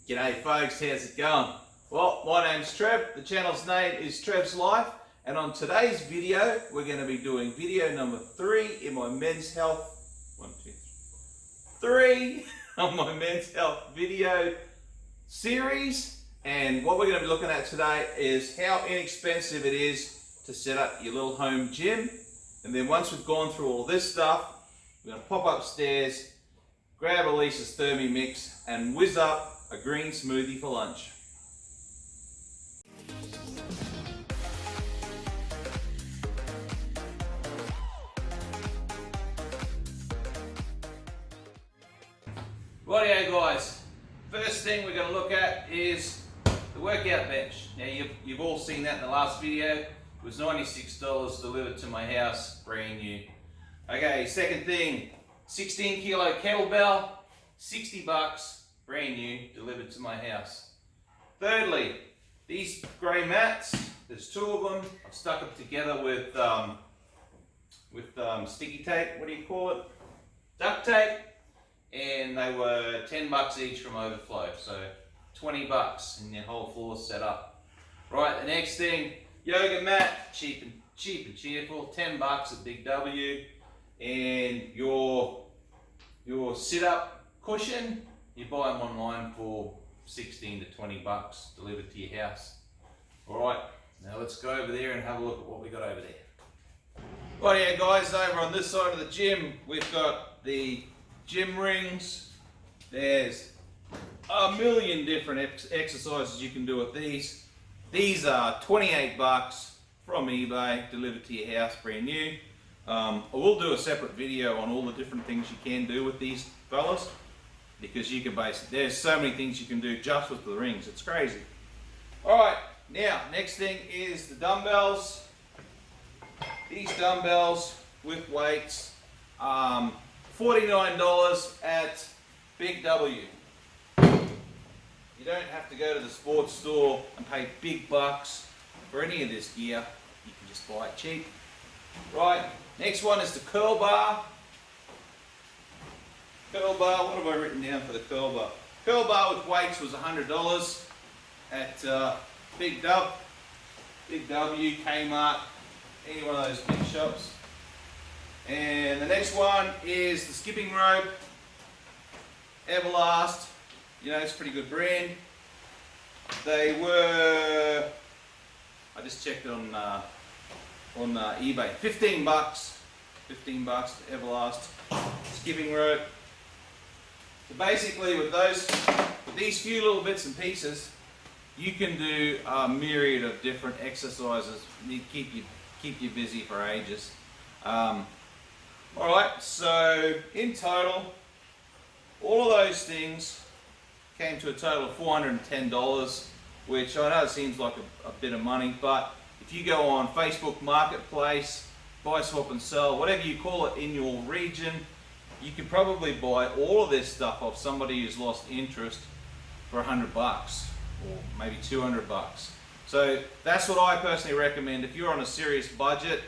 G'day folks, how's it going? Well, my name's Trev, the channel's name is Trev's Life, and on today's video we're going to be doing video number 3 in my men's health, 3 on my men's health video series. And what we're going to be looking at today is how inexpensive it is to set up your little home gym. And then once we've gone through all this stuff, we're going to pop upstairs, grab Elisa's Thermomix and whiz up a green smoothie for lunch. Rightio guys, first thing we're going to look at is the workout bench. Now you've all seen that in the last video. It was $96 delivered to my house, brand new. Okay, second thing, 16 kilo kettlebell, $60, brand new, delivered to my house. Thirdly, these grey mats, there's 2 of them. I've stuck them together with sticky tape, what do you call it? Duct tape. And they were $10 each from Overflow, so $20 and your whole floor set up. Right, the next thing, yoga mat, cheap and cheerful, $10 at Big W. And your sit-up cushion, you buy them online for $16 to $20 delivered to your house. Alright, now let's go over there and have a look at what we got over there. Right here guys, over on this side of the gym, we've got the gym rings. There's a million different exercises you can do with these. These are $28 from eBay, delivered to your house, brand new. I will do a separate video on all the different things you can do with these fellas, because you can basically, there's so many things you can do just with the rings, it's crazy. Alright, now next thing is the dumbbells. These dumbbells with weights, $49 at Big W. You don't have to go to the sports store and pay big bucks for any of this gear. You can just buy it cheap. Right, next one is the curl bar. Curl bar, what have I written down for the curl bar? Curl bar with weights was $100 at Big W, Kmart, any one of those big shops. And the next one is the skipping rope, Everlast. You know, it's a pretty good brand. They were, I just checked on eBay, $15. Everlast skipping rope. So basically with these few little bits and pieces, you can do a myriad of different exercises. You keep you busy for ages. Alright, so in total, all of those things came to a total of $410, which I know it seems like a bit of money, but if you go on Facebook Marketplace, buy, swap and sell, whatever you call it in your region, you can probably buy all of this stuff off somebody who's lost interest for $100 or maybe $200. So that's what I personally recommend. If you're on a serious budget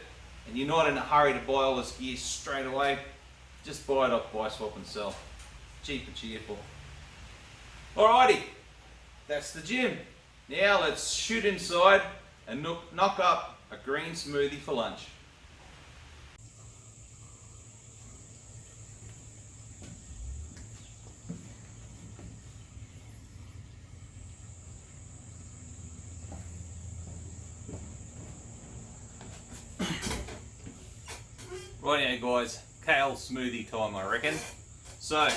and you're not in a hurry to buy all this gear straight away, just buy it off Buy, Swap and Sell. Cheap and cheerful. Alrighty, that's the gym. Now let's shoot inside and knock up a green smoothie for lunch. Rightio guys, kale smoothie time I reckon. So,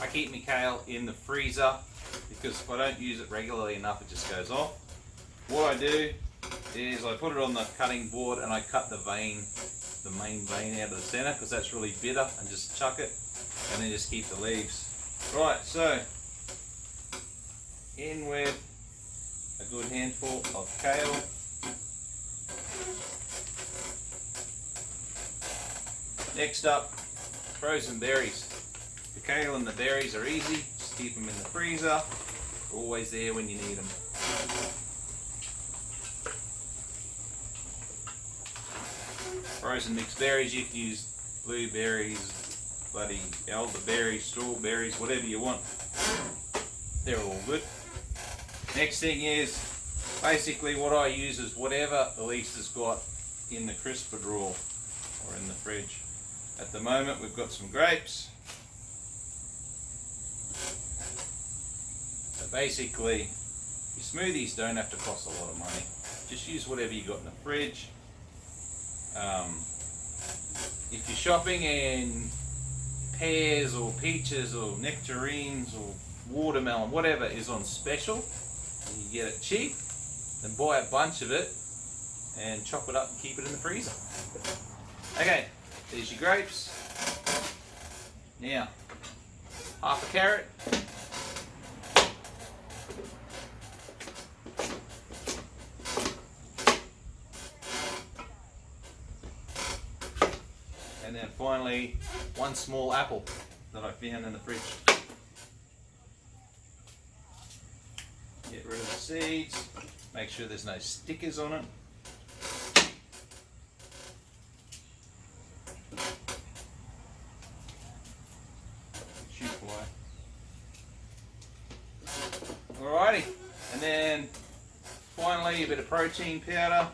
I keep my kale in the freezer because if I don't use it regularly enough it just goes off. What I do is I put it on the cutting board and I cut the main vein out of the center because that's really bitter, and just chuck it and then just keep the leaves. Right, so in with a good handful of kale. Next up, frozen berries. The kale and the berries are easy, just keep them in the freezer, always there when you need them. Frozen mixed berries, you can use blueberries, bloody elderberries, strawberries, whatever you want. they're all good. Next thing is, basically what I use is whatever Elise has got in the crisper drawer or in the fridge. At the moment we've got some grapes. So basically, your smoothies don't have to cost a lot of money. Just use whatever you got in the fridge. If you're shopping and pears or peaches or nectarines or watermelon, whatever is on special, and you get it cheap, then buy a bunch of it and chop it up and keep it in the freezer. Okay, there's your grapes. Now, half a carrot. And then finally, one small apple that I found in the fridge. Get rid of the seeds, make sure there's no stickers on it. Shoot fly. Alrighty, and then finally a bit of protein powder.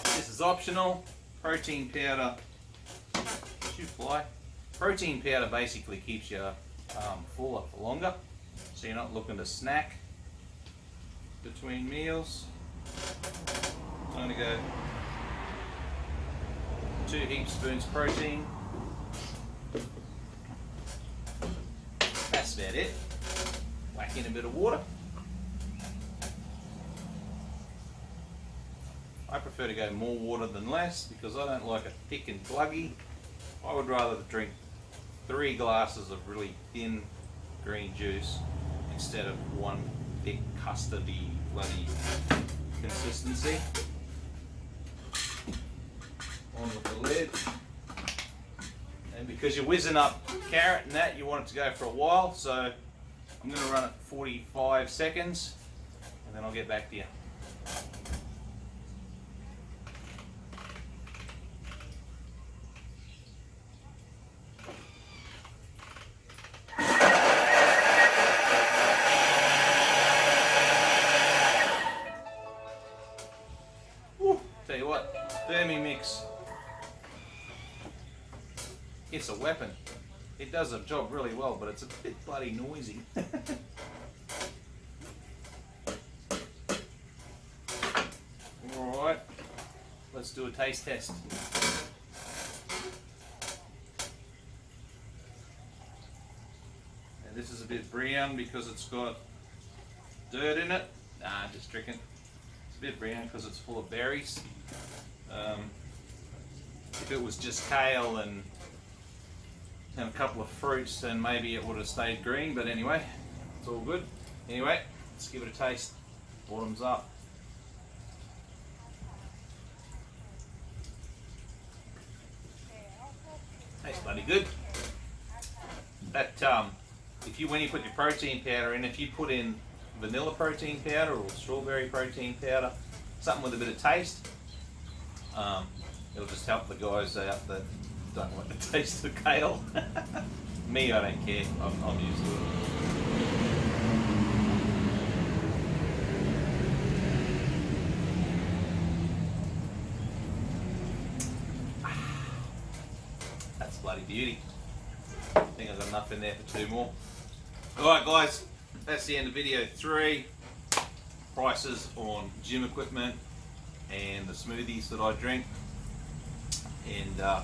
This is optional. Protein powder, shoot fly. Protein powder basically keeps you fuller for longer, so you're not looking to snack between meals. I'm going to go 2 heap spoons protein. That's about it. Whack in a bit of water. I prefer to go more water than less because I don't like it thick and gluggy. I would rather drink 3 glasses of really thin green juice instead of one thick custardy bloody consistency. On with the lid. And because you're whizzing up carrot and that, you want it to go for a while, so I'm going to run it 45 seconds and then I'll get back to you. Tell you what, Burmy mix, it's a weapon. It does a job really well, but it's a bit bloody noisy. Alright, let's do a taste test. And this is a bit brown because it's got dirt in it. Nah, just tricking. It's a bit brown because it's full of berries. If it was just kale and a couple of fruits, then maybe it would have stayed green, but anyway, it's all good. Anyway, let's give it a taste. Bottoms up. Tastes bloody good. That when you put your protein powder in, if you put in vanilla protein powder or strawberry protein powder, something with a bit of taste, it'll just help the guys out that don't like the taste of kale. Me, I don't care. I'm used to it. That's bloody beauty. I think I've got enough in there for 2 more. Alright guys, that's the end of video 3. Prices on gym equipment and the smoothies that I drink. And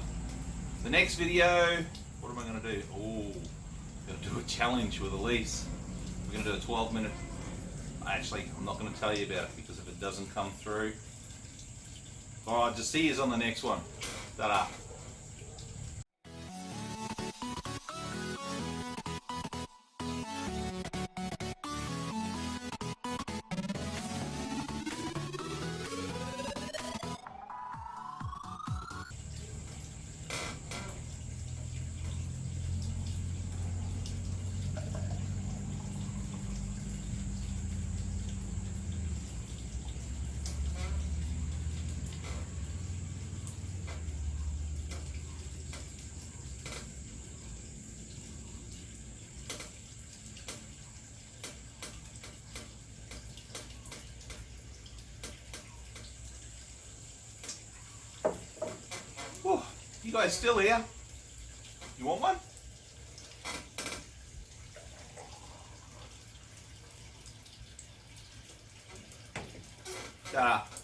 the next video, what am I going to do? Oh, I'm going to do a challenge with Elise. We're going to do a 12-minute. Actually, I'm not going to tell you about it because if it doesn't come through. Alright, just see you on the next one. Ta-da. You guys still here? You want one? Ta-da.